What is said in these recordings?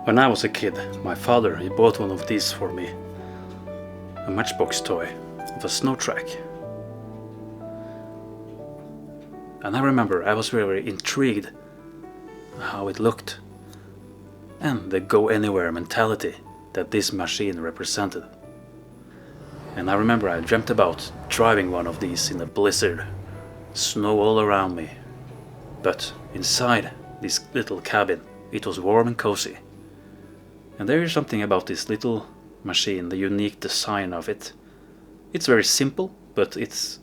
When I was a kid, my father he bought one of these for me. A matchbox toy of a Snow-Trac. And I remember I was very intrigued how it looked and the go-anywhere mentality that this machine represented. And I remember I dreamt about driving one of these in a blizzard, snow all around me. But inside this little cabin, it was warm and cozy. And there is something about this little machine, the unique design of it. It's very simple, but it's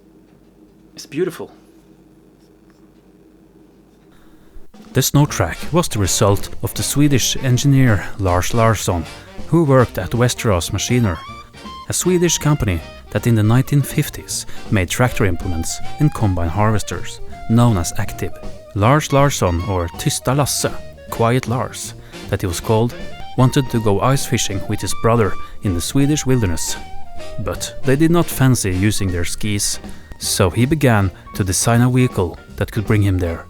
beautiful. The Snow-Trac was the result of the Swedish engineer Lars Larsson, who worked at Västerås Maskiner, a Swedish company that in the 1950s made tractor implements and combine harvesters, known as Active. Lars Larsson, or Tysta Lasse, Quiet Lars, that he was called, wanted to go ice fishing with his brother in the Swedish wilderness. But they did not fancy using their skis, so he began to design a vehicle that could bring him there.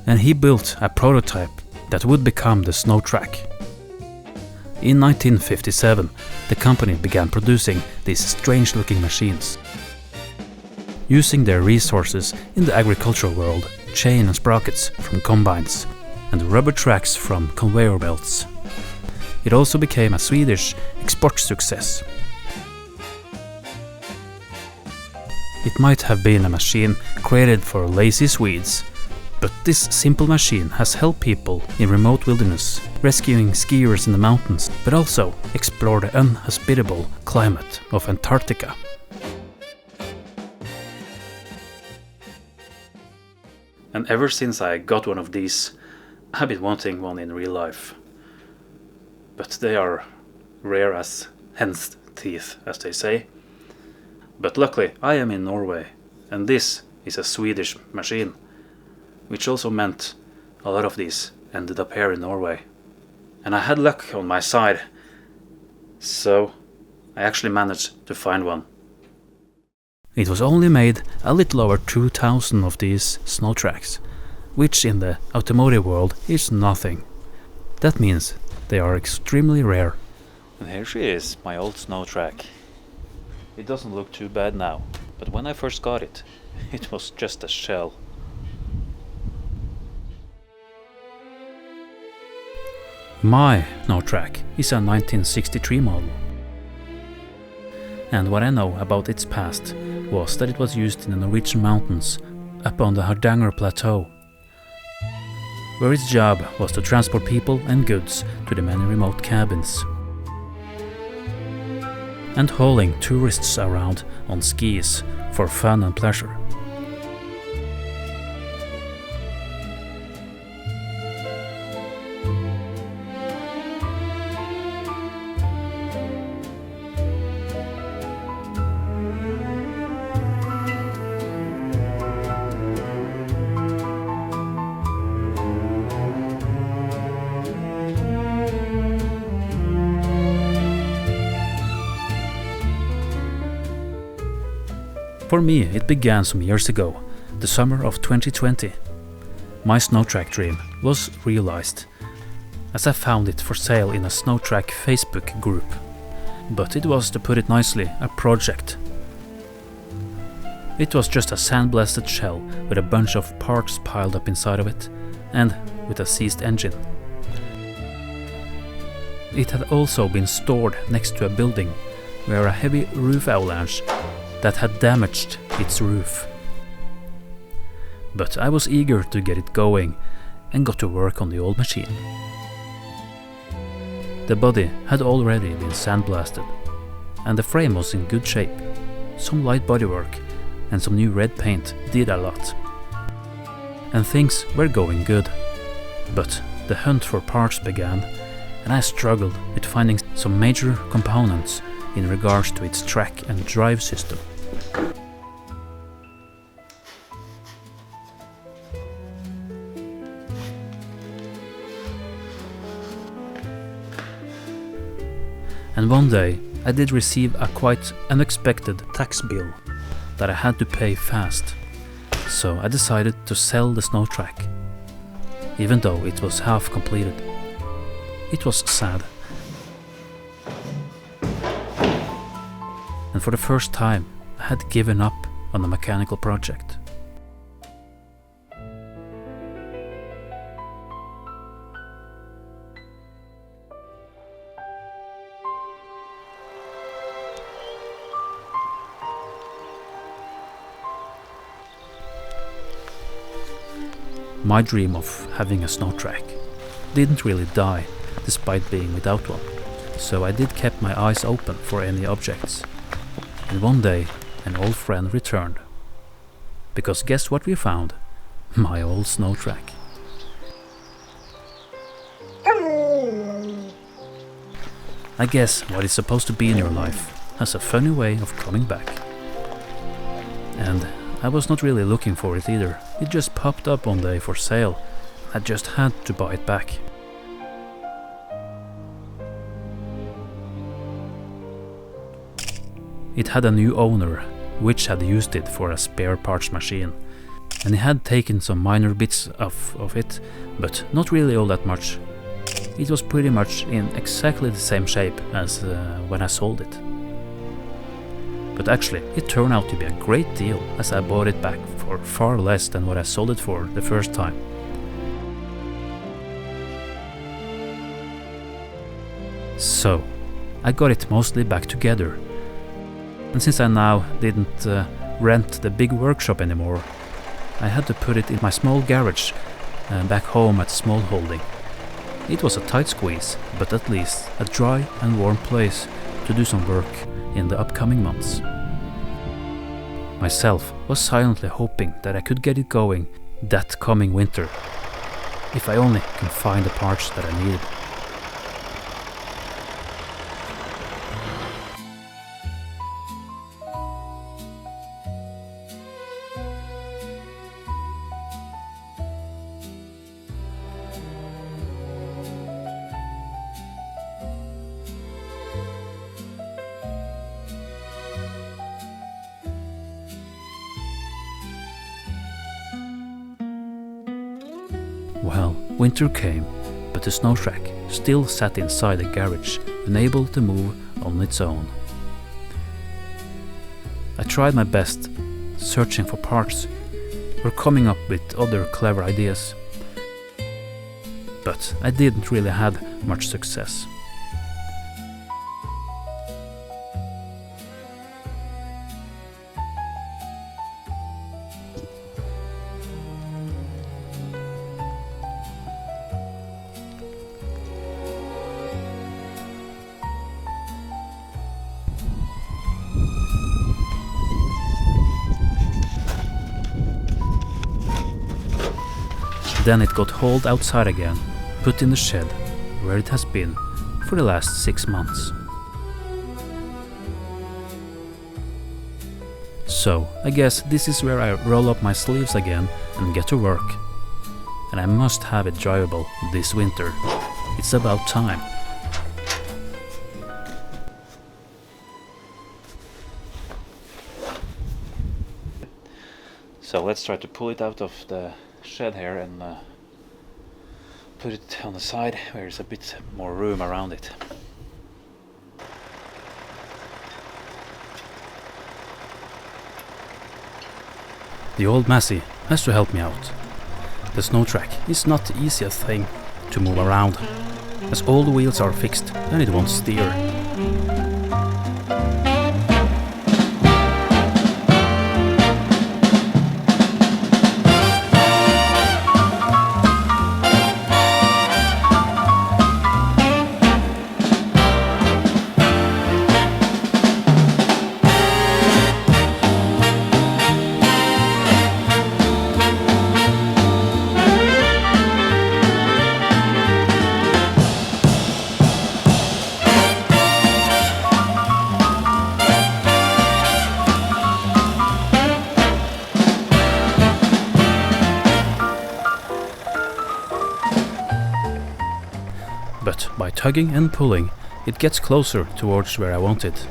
And he built a prototype that would become the Snow-Trac. In 1957, the company began producing these strange-looking machines. Using their resources in the agricultural world, chain and sprockets from combines, and rubber tracks from conveyor belts. It also became a Swedish export success. It might have been a machine created for lazy Swedes, but this simple machine has helped people in remote wilderness, rescuing skiers in the mountains, but also explore the unhospitable climate of Antarctica. And ever since I got one of these, I've been wanting one in real life. But they are rare as hen's teeth, as they say. But luckily I am in Norway, and this is a Swedish machine, which also meant a lot of these ended up here in Norway. And I had luck on my side, so I actually managed to find one. It was only made a little over 2,000 of these Snow-Tracs, which in the automotive world is nothing. That means they are extremely rare. And here she is, my old Snow-Trac. It doesn't look too bad now, but when I first got it, it was just a shell. My Snow-Trac is a 1963 model. And what I know about its past was that it was used in the Norwegian mountains up on the Hardanger Plateau, where its job was to transport people and goods to the many remote cabins, and hauling tourists around on skis for fun and pleasure. For me, it began some years ago, the summer of 2020. My Snow-Trac dream was realized, as I found it for sale in a Snow-Trac Facebook group. But it was, to put it nicely, a project. It was just a sandblasted shell with a bunch of parts piled up inside of it, and with a seized engine. It had also been stored next to a building where a heavy roof avalanche that had damaged its roof. But I was eager to get it going and got to work on the old machine. The body had already been sandblasted, and the frame was in good shape. Some light bodywork and some new red paint did a lot. And things were going good. But the hunt for parts began, and I struggled with finding some major components in regards to its track and drive system. And one day I did receive a quite unexpected tax bill that I had to pay fast. So I decided to sell the Snow-Trac, even though it was half completed. It was sad. And for the first time I had given up on the mechanical project. My dream of having a Snow-Trac didn't really die despite being without one, so I did keep my eyes open for any objects. And one day an old friend returned. Because guess what we found? My old Snow-Trac. I guess what is supposed to be in your life has a funny way of coming back. And I was not really looking for it either. It just popped up one day for sale. I just had to buy it back. It had a new owner, which had used it for a spare parts machine. And he had taken some minor bits of it, but not really all that much. It was pretty much in exactly the same shape as when I sold it. But actually, it turned out to be a great deal, as I bought it back for far less than what I sold it for the first time. So, I got it mostly back together. And since I now didn't rent the big workshop anymore, I had to put it in my small garage back home at Small Holding. It was a tight squeeze, but at least a dry and warm place to do some work in the upcoming months. Myself was silently hoping that I could get it going that coming winter, if I only can find the parts that I needed. Well, winter came, but the Snow-Trac still sat inside the garage, unable to move on its own. I tried my best, searching for parts, or coming up with other clever ideas, but I didn't really have much success. Then it got hauled outside again, put in the shed, where it has been for the last 6 months. So, I guess this is where I roll up my sleeves again and get to work. And I must have it drivable this winter. It's about time. So let's try to pull it out of the shed here and put it on the side where there's a bit more room around it. The old Massey has to help me out. The Snow-Trac is not the easiest thing to move around, as all the wheels are fixed and it won't steer. But by tugging and pulling, it gets closer towards where I want it.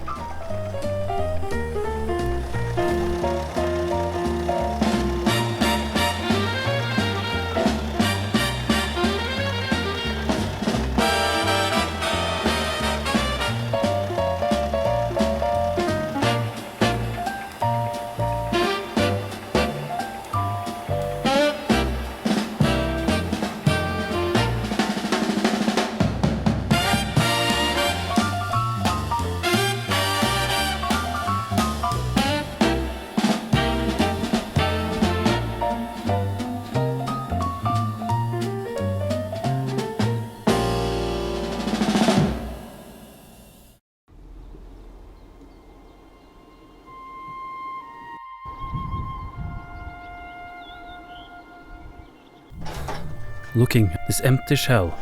Looking at this empty shell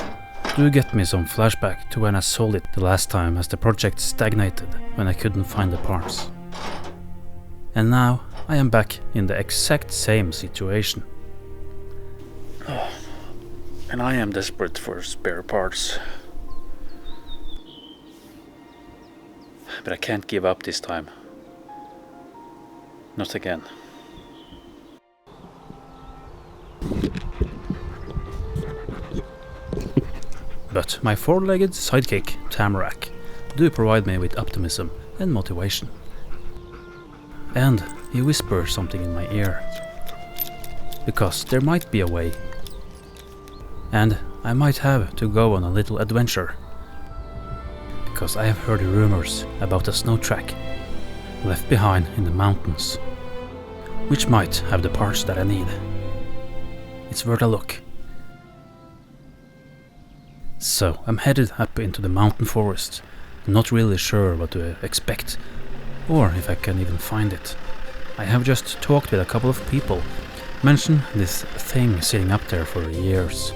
do get me some flashback to when I sold it the last time, as the project stagnated when I couldn't find the parts. And now I am back in the exact same situation. Oh, and I am desperate for spare parts. But I can't give up this time. Not again. But my four-legged sidekick, Tamarack, do provide me with optimism and motivation. And he whispers something in my ear. Because there might be a way. And I might have to go on a little adventure. Because I have heard rumors about a Snow-Trac left behind in the mountains, which might have the parts that I need. It's worth a look. So I'm headed up into the mountain forest, not really sure what to expect, or if I can even find it. I have just talked with a couple of people, mentioned this thing sitting up there for years.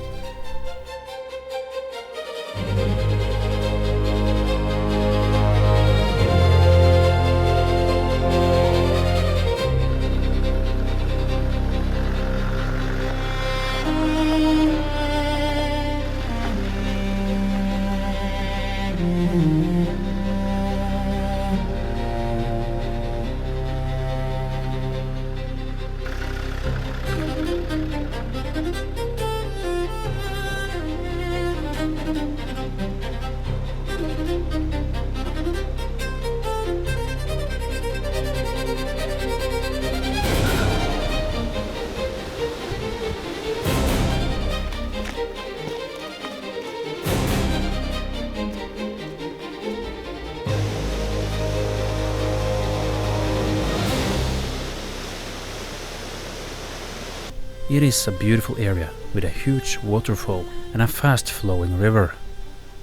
It is a beautiful area with a huge waterfall and a fast-flowing river.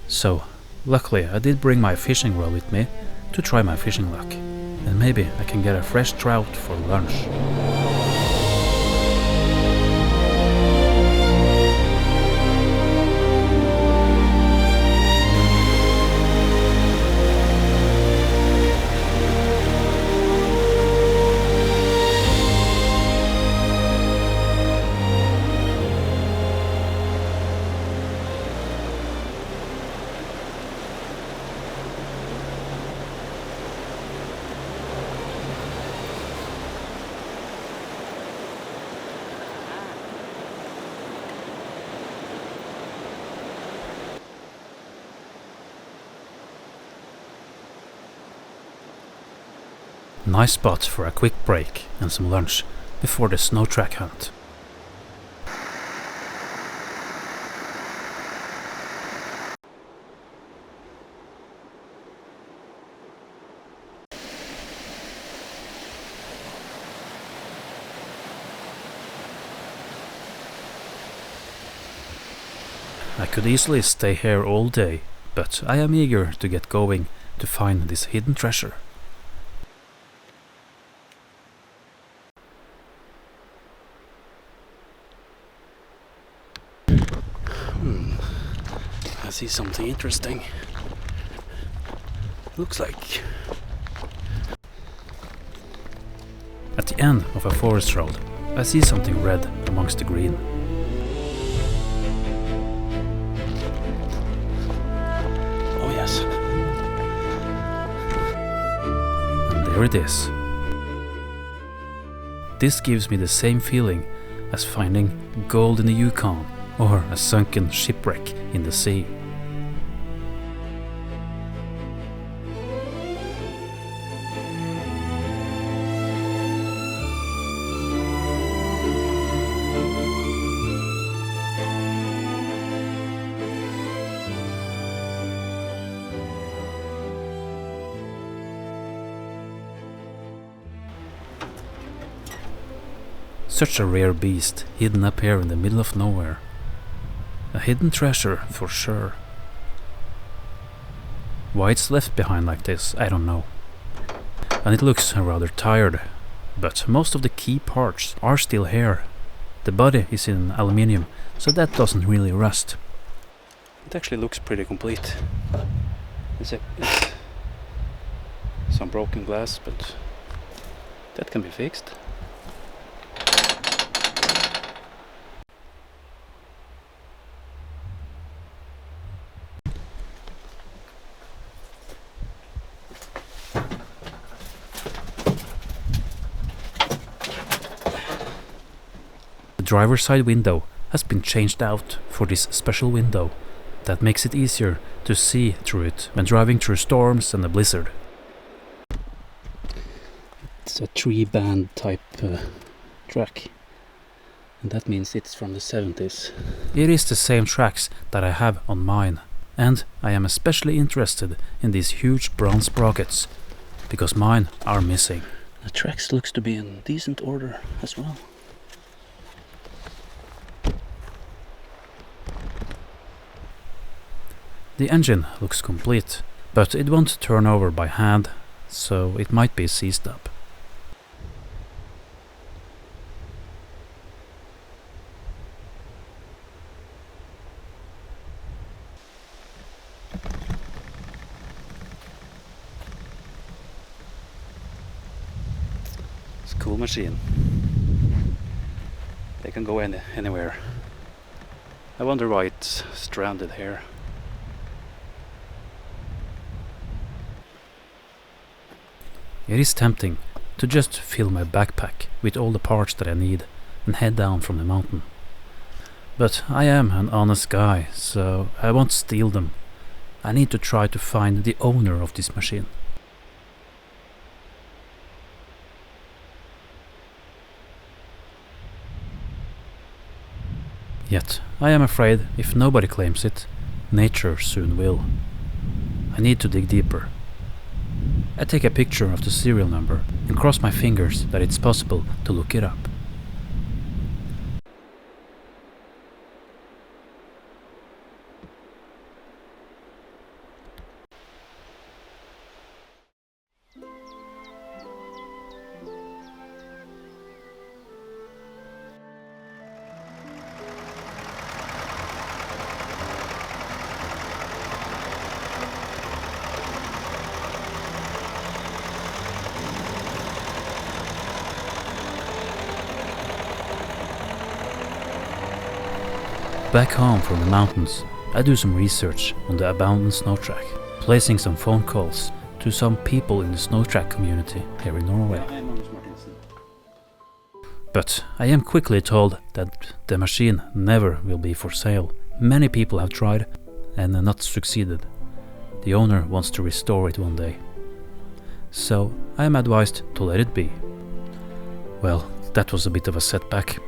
So, luckily I did bring my fishing rod with me to try my fishing luck, and maybe I can get a fresh trout for lunch. Nice spot for a quick break and some lunch before the Snow-Trac hunt. I could easily stay here all day, but I am eager to get going to find this hidden treasure. I see something interesting. Looks like... At the end of a forest road, I see something red amongst the green. Oh yes. there it is. This gives me the same feeling as finding gold in the Yukon or a sunken shipwreck in the sea. Such a rare beast hidden up here in the middle of nowhere. A hidden treasure for sure. Why it's left behind like this, I don't know. And it looks rather tired, but most of the key parts are still here. The body is in aluminium, so that doesn't really rust. It actually looks pretty complete. It's some broken glass, but that can be fixed. The driver's side window has been changed out for this special window that makes it easier to see through it when driving through storms and a blizzard. It's a 3-band type track, and that means it's from the 70s. It is the same tracks that I have on mine, and I am especially interested in these huge bronze sprockets because mine are missing. The tracks looks to be in decent order as well. The engine looks complete, but it won't turn over by hand, so it might be seized up. It's a cool machine. They can go anywhere. I wonder why it's stranded here. It is tempting to just fill my backpack with all the parts that I need and head down from the mountain. But I am an honest guy, so I won't steal them. I need to try to find the owner of this machine. Yet, I am afraid if nobody claims it, nature soon will. I need to dig deeper. I take a picture of the serial number and cross my fingers that it's possible to look it up. Back home from the mountains, I do some research on the abandoned Snow-Trac, placing some phone calls to some people in the Snow-Trac community here in Norway. I'm Magnus Marthinsen. But I am quickly told that the machine never will be for sale. Many people have tried and not succeeded. The owner wants to restore it one day. So I am advised to let it be. Well, that was a bit of a setback.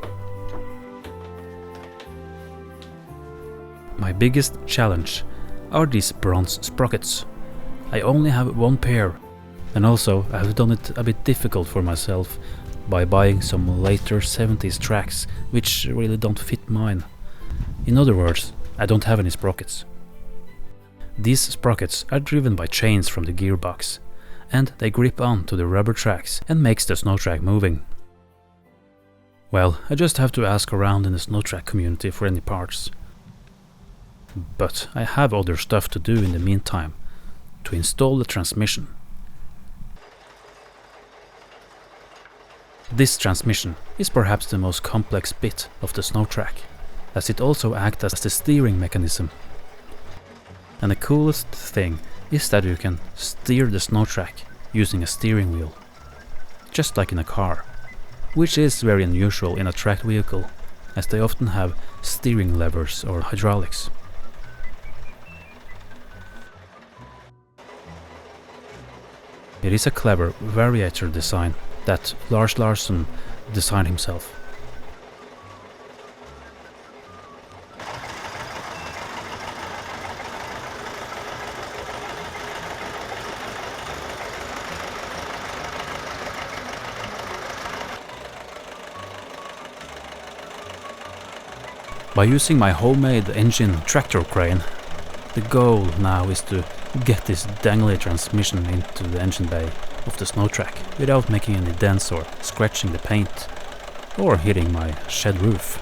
My biggest challenge are these bronze sprockets. I only have one pair, and also I have done it a bit difficult for myself by buying some later 70s tracks which really don't fit mine. In other words, I don't have any sprockets. These sprockets are driven by chains from the gearbox, and they grip on to the rubber tracks and makes the Snow-Trac moving. Well, I just have to ask around in the Snow-Trac community for any parts. But I have other stuff to do in the meantime, to install the transmission. This transmission is perhaps the most complex bit of the Snow-Trac, as it also acts as the steering mechanism. And the coolest thing is that you can steer the Snow-Trac using a steering wheel. just like in a car, which is very unusual in a tracked vehicle, as they often have steering levers or hydraulics. It is a clever variator design that Lars Larsson designed himself. By using my homemade engine tractor crane, the goal now is to get this dangly transmission into the engine bay of the Snow-Trac without making any dents or scratching the paint or hitting my shed roof.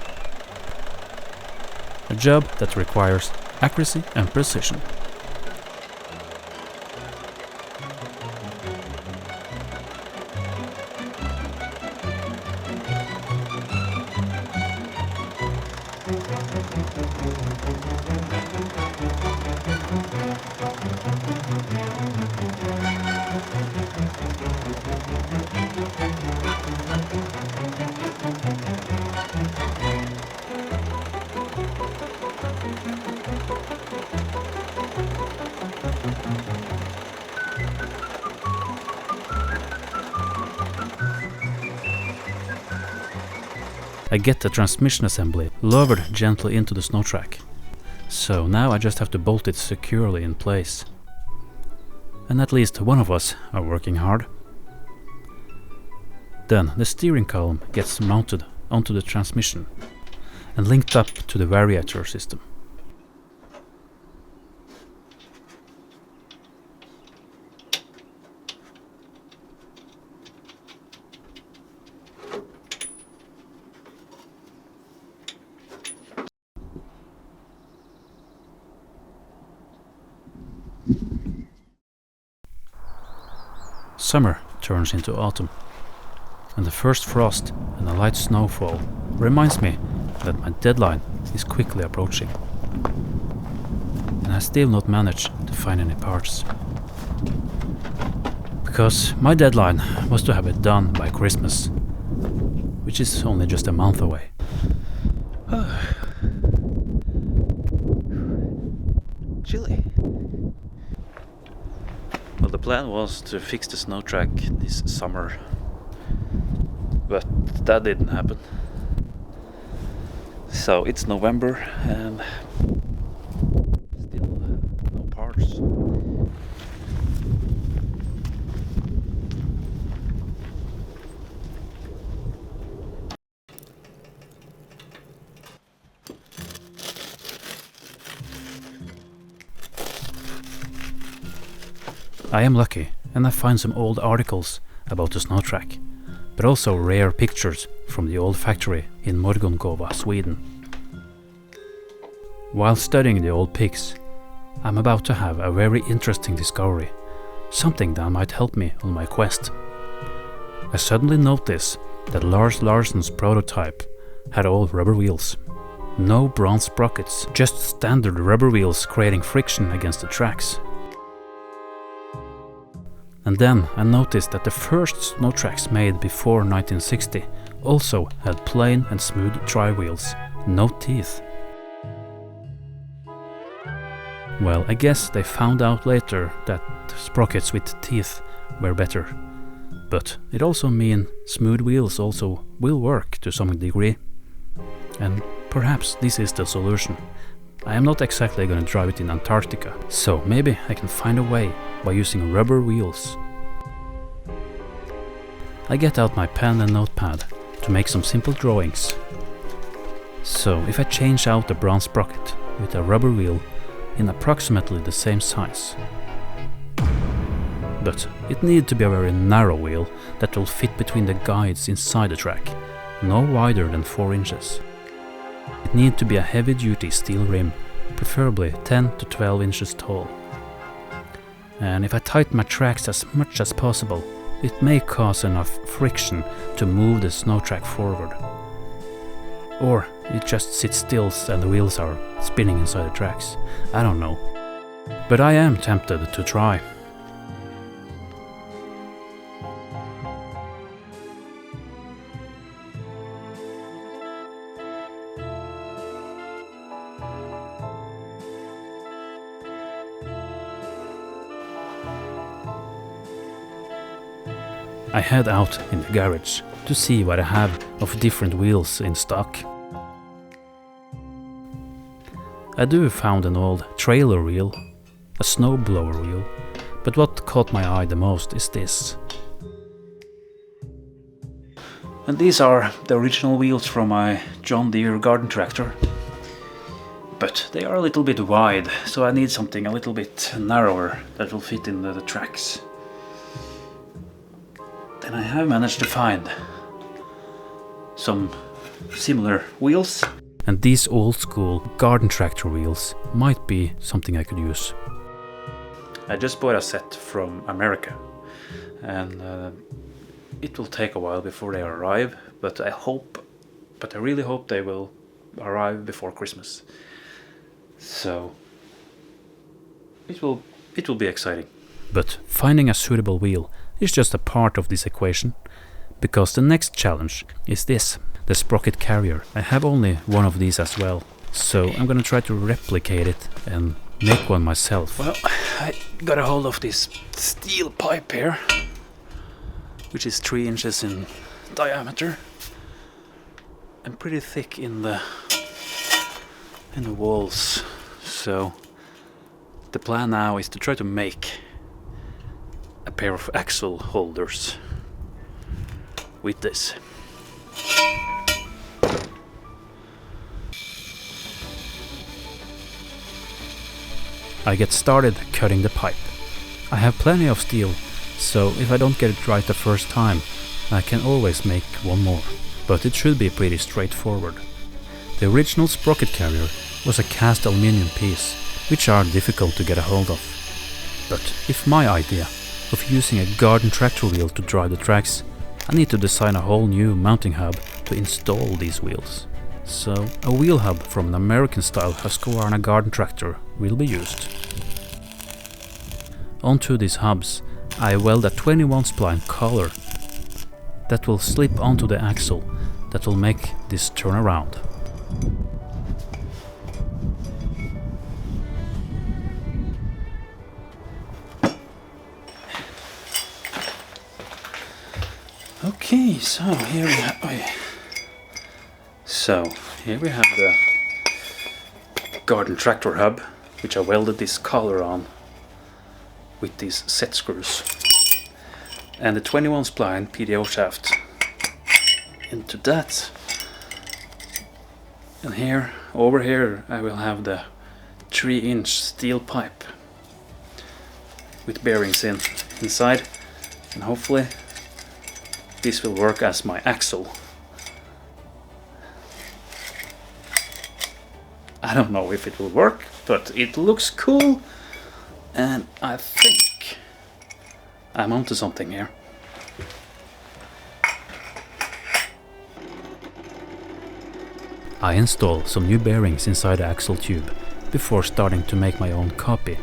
A job that requires accuracy and precision. I get the transmission assembly lowered gently into the Snow-Trac, so now I just have to bolt it securely in place. And at least one of us are working hard. Then the steering column gets mounted onto the transmission and linked up to the variator system. Summer turns into autumn, and the first frost and a light snowfall reminds me that my deadline is quickly approaching. And I still not managed to find any parts. Because my deadline was to have it done by Christmas, which is only just a month away. Chilly. Well, the plan was to fix the Snow-Trac this summer, but that didn't happen. So it's November and still no parts. I am lucky and I find some old articles about the Snow-Trac, but also rare pictures from the old factory in Morgongåva, Sweden. While studying the old pigs, I'm about to have a very interesting discovery, something that might help me on my quest. I suddenly notice that Lars Larsson's prototype had all rubber wheels. No bronze sprockets, just standard rubber wheels creating friction against the tracks. And then I noticed that the first Snow-Tracs made before 1960 also had plain and smooth tri wheels, no teeth. Well, I guess they found out later that sprockets with teeth were better. But it also means smooth wheels also will work to some degree. And perhaps this is the solution. I am not exactly going to drive it in Antarctica, so maybe I can find a way by using rubber wheels. I get out my pen and notepad to make some simple drawings. So if I change out the bronze sprocket with a rubber wheel in approximately the same size. But it needs to be a very narrow wheel that will fit between the guides inside the track, no wider than 4 inches. It needs to be a heavy-duty steel rim, preferably 10 to 12 inches tall. And if I tighten my tracks as much as possible, it may cause enough friction to move the Snow-Trac forward. Or it just sits still and the wheels are spinning inside the tracks. I don't know. But I am tempted to try. I head out in the garage to see what I have of different wheels in stock. I do found an old trailer wheel, a snowblower wheel, but what caught my eye the most is this. And these are the original wheels from my John Deere garden tractor. But they are a little bit wide, so I need something a little bit narrower that will fit in the tracks. And I have managed to find some similar wheels. And these old school garden tractor wheels might be something I could use. I just bought a set from America, and it will take a while before they arrive, but I really hope they will arrive before Christmas. So it will be exciting. But finding a suitable wheel is just a part of this equation, because the next challenge is this, the sprocket carrier. I have only one of these as well, so I'm gonna try to replicate it and make one myself. Well, I got a hold of this steel pipe here, which is 3 inches in diameter and pretty thick in the walls. So the plan now is to try to make a pair of axle holders with this. I get started cutting the pipe. I have plenty of steel, so if I don't get it right the first time, I can always make one more, but it should be pretty straightforward. The original sprocket carrier was a cast aluminium piece, which are difficult to get a hold of. But if my idea of using a garden tractor wheel to drive the tracks, I need to design a whole new mounting hub to install these wheels. So a wheel hub from an American style Husqvarna garden tractor will be used. Onto these hubs I weld a 21 spline collar that will slip onto the axle that will make this turn around. Okay, so here we have the garden tractor hub, which I welded this collar on with these set screws, and the 21 spline PDO shaft into that. And over here I will have the 3-inch steel pipe with bearings inside, and hopefully this will work as my axle. I don't know if it will work, but it looks cool, and I think I'm onto something here. I install some new bearings inside the axle tube before starting to make my own copy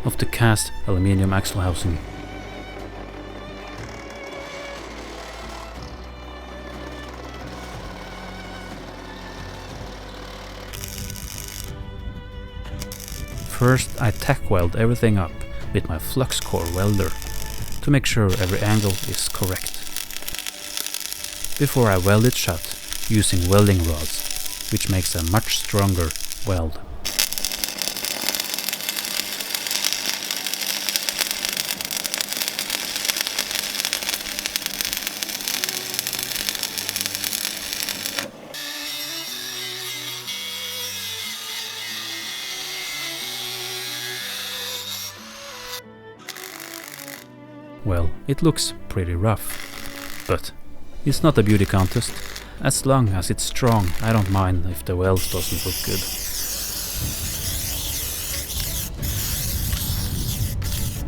of the cast aluminium axle housing. First I tack weld everything up with my flux core welder to make sure every angle is correct, before I weld it shut using welding rods, which makes a much stronger weld. Well, it looks pretty rough, but it's not a beauty contest. As long as it's strong, I don't mind if the weld doesn't look good.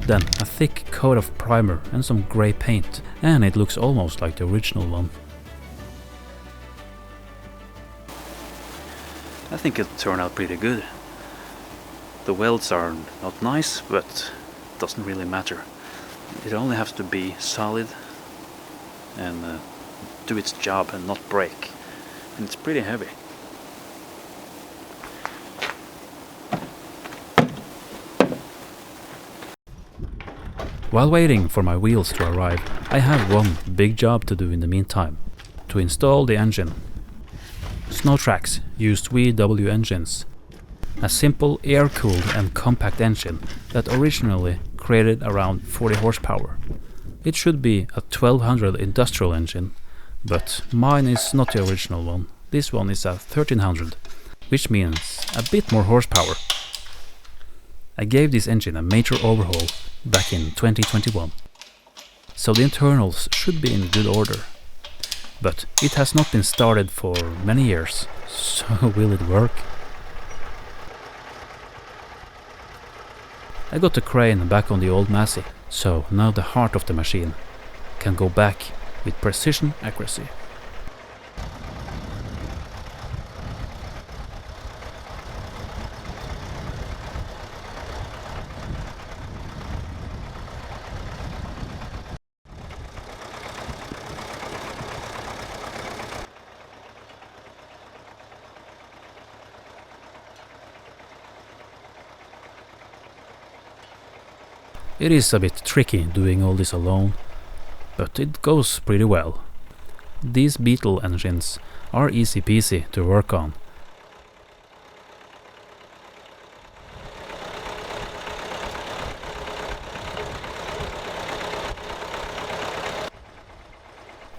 Then a thick coat of primer and some grey paint, and it looks almost like the original one. I think it'll turn out pretty good. The welds are not nice, but it doesn't really matter. It only has to be solid and do its job and not break. And it's pretty heavy. While waiting for my wheels to arrive, I have one big job to do in the meantime: to install the engine. Snow-Tracs used VW engines, a simple air-cooled and compact engine that originally created around 40 horsepower. It should be a 1200 industrial engine, but mine is not the original one. This one is a 1300, which means a bit more horsepower. I gave this engine a major overhaul back in 2021, so the internals should be in good order. But it has not been started for many years, so will it work? I got the crane back on the old Massey, so now the heart of the machine can go back with precision accuracy. It is a bit tricky doing all this alone, but it goes pretty well. These Beetle engines are easy peasy to work on.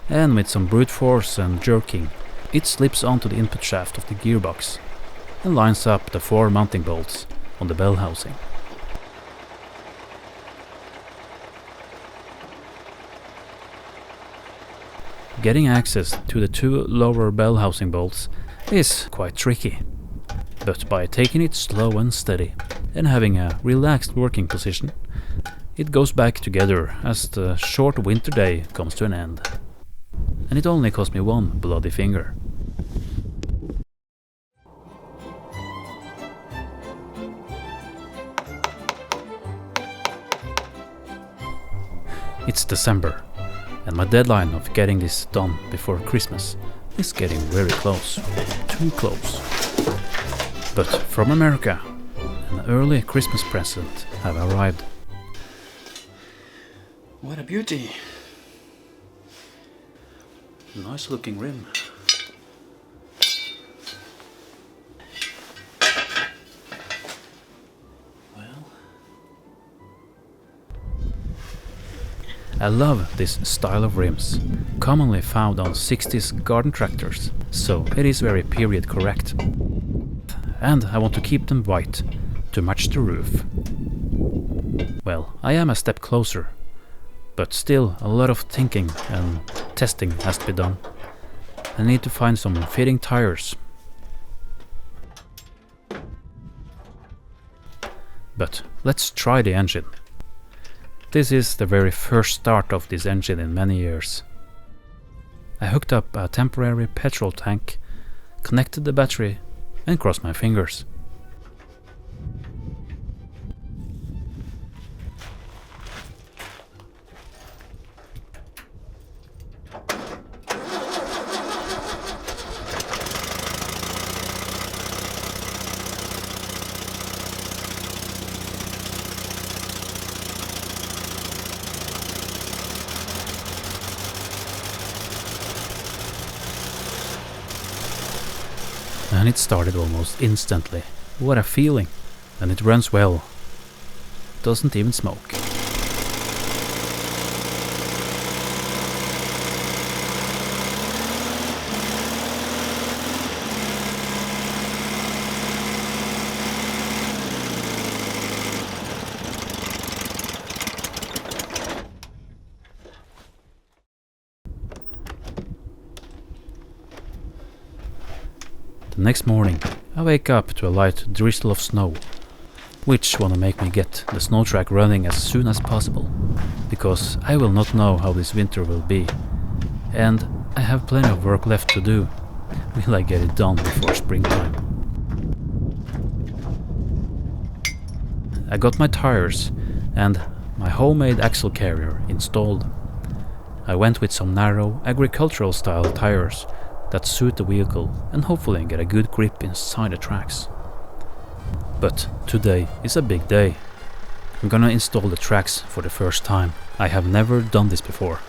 And with some brute force and jerking, it slips onto the input shaft of the gearbox and lines up the 4 mounting bolts on the bell housing. Getting access to the 2 lower bell housing bolts is quite tricky, but by taking it slow and steady and having a relaxed working position, it goes back together as the short winter day comes to an end. And it only cost me 1 bloody finger. It's December, and my deadline of getting this done before Christmas is getting very close. Too close. But from America, an early Christmas present have arrived. What a beauty! Nice looking rim. I love this style of rims, commonly found on 60s garden tractors, so it is very period correct. And I want to keep them white, to match the roof. Well, I am a step closer, but still a lot of thinking and testing has to be done. I need to find some fitting tires. But let's try the engine. This is the very first start of this engine in many years. I hooked up a temporary petrol tank, connected the battery, and crossed my fingers. And it started almost instantly. What a feeling! And it runs well. Doesn't even smoke. The next morning, I wake up to a light drizzle of snow, which wanna make me get the Snow-Trac running as soon as possible, because I will not know how this winter will be, and I have plenty of work left to do. Will I get it done before springtime? I got my tires and my homemade axle carrier installed. I went with some narrow agricultural style tires that suit the vehicle and hopefully get a good grip inside the tracks. But today is a big day. I'm gonna install the tracks for the first time. I have never done this before,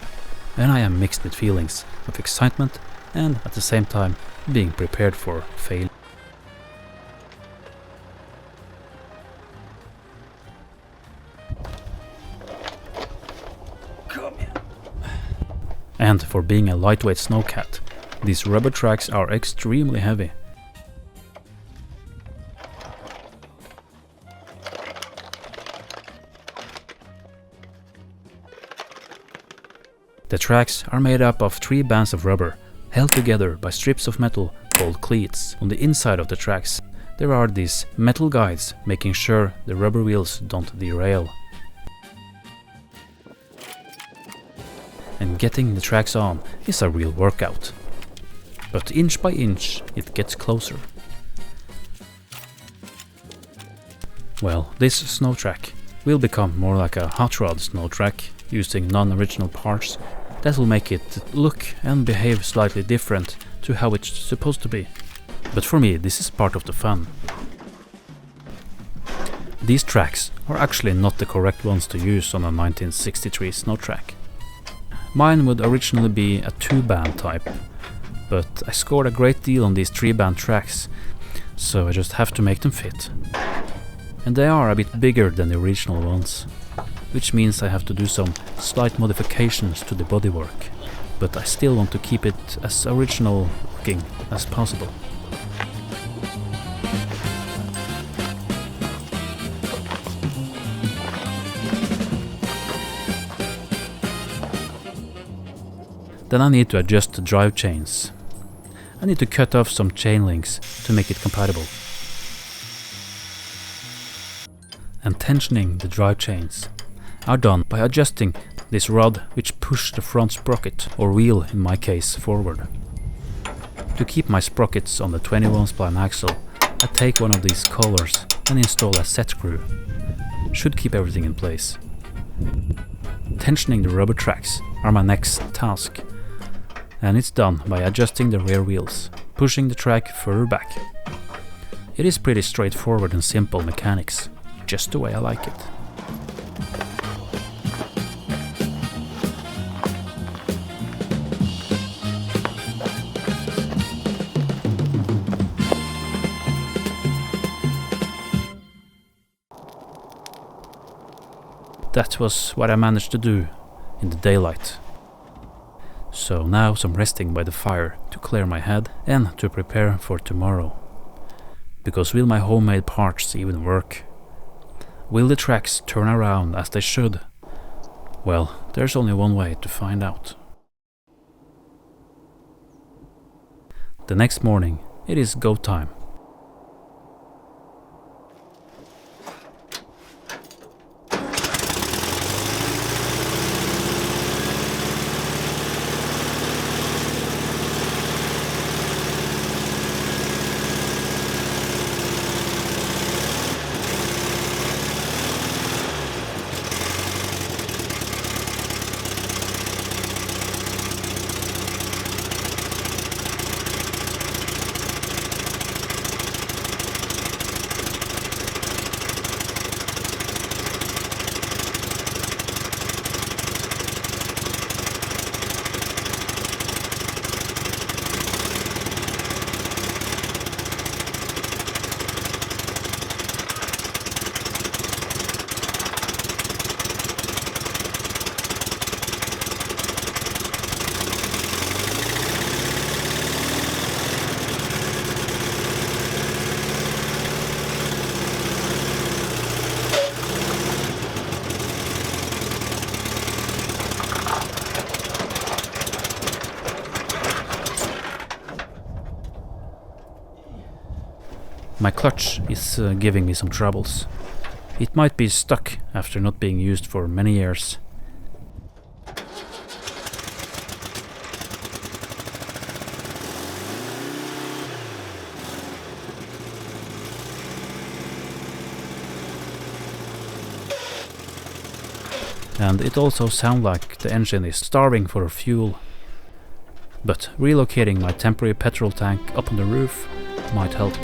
and I am mixed with feelings of excitement and at the same time being prepared for failure. And for being a lightweight Snowcat, these rubber tracks are extremely heavy. The tracks are made up of 3 bands of rubber, held together by strips of metal called cleats. On the inside of the tracks there are these metal guides making sure the rubber wheels don't derail. And getting the tracks on is a real workout. But inch by inch it gets closer. Well, this Snow-Trac will become more like a hot rod Snow-Trac, using non-original parts that will make it look and behave slightly different to how it's supposed to be. But for me this is part of the fun. These tracks are actually not the correct ones to use on a 1963 Snow-Trac. Mine would originally be a 2-band type, but I scored a great deal on these 3-band tracks, so I just have to make them fit. And they are a bit bigger than the original ones, which means I have to do some slight modifications to the bodywork, but I still want to keep it as original looking as possible. Then I need to adjust the drive chains. I need to cut off some chain links to make it compatible. And tensioning the drive chains are done by adjusting this rod which pushes the front sprocket, or wheel in my case, forward. To keep my sprockets on the 21 spline axle, I take one of these collars and install a set screw. Should keep everything in place. Tensioning the rubber tracks are my next task, and it's done by adjusting the rear wheels, pushing the track further back. It is pretty straightforward and simple mechanics, just the way I like it. That was what I managed to do in the daylight. So now some resting by the fire to clear my head and to prepare for tomorrow. Because will my homemade parts even work? Will the tracks turn around as they should? Well, there's only one way to find out. The next morning, it is go time. My clutch is giving me some troubles. It might be stuck after not being used for many years. And it also sounds like the engine is starving for fuel. But relocating my temporary petrol tank up on the roof might help.